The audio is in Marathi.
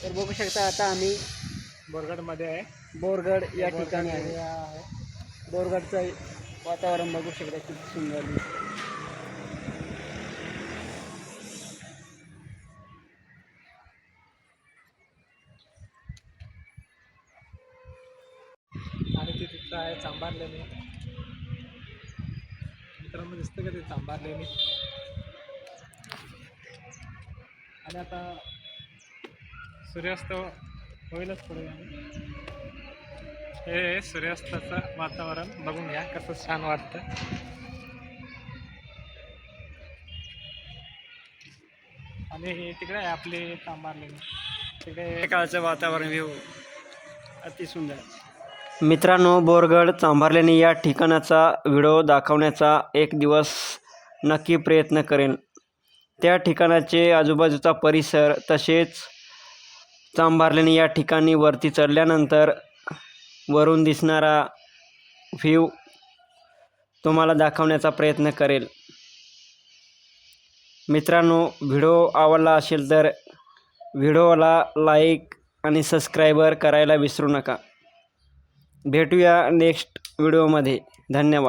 तर बघू शकता आता आम्ही बोरगडमध्ये आहे. बोरगड या ठिकाणी बोरगड आहे. area आहे. बोरगडचं वातावरण बघू शकता किती सुंदर दिसतं. आणि ते तिथं आहे चांभारलेणी. मित्रांनो दिसतं का ते चांभारलेणी? आणि आता सूर्यास्त होईलच पुढे. हे सूर्यास्ताचं वातावरण बघून घ्या कसं छान वाटतं. आणि हे तिकडे आहे आपले चांभारलेणी. तिकडे सकाळचं वातावरण व्ह्यू अति सुंदर. मित्रांनो, बोरगड चांभारलेणी या ठिकाणाचा व्हिडिओ दाखवण्याचा एक दिवस नक्की प्रयत्न करेन. त्या ठिकाणाचे आजूबाजूचा परिसर तसेच चांभारलेणी या ठिकाणी वरती चढल्यानंतर वरून दिसणारा व्ह्यू तुम्हाला दाखवण्याचा प्रयत्न करेल. मित्रांनो, व्हिडिओ आवडला असेल तर व्हिडिओला लाईक आणि सबस्क्राईबर करायला विसरू नका. भेटूया नेक्स्ट व्हिडिओमध्ये. धन्यवाद.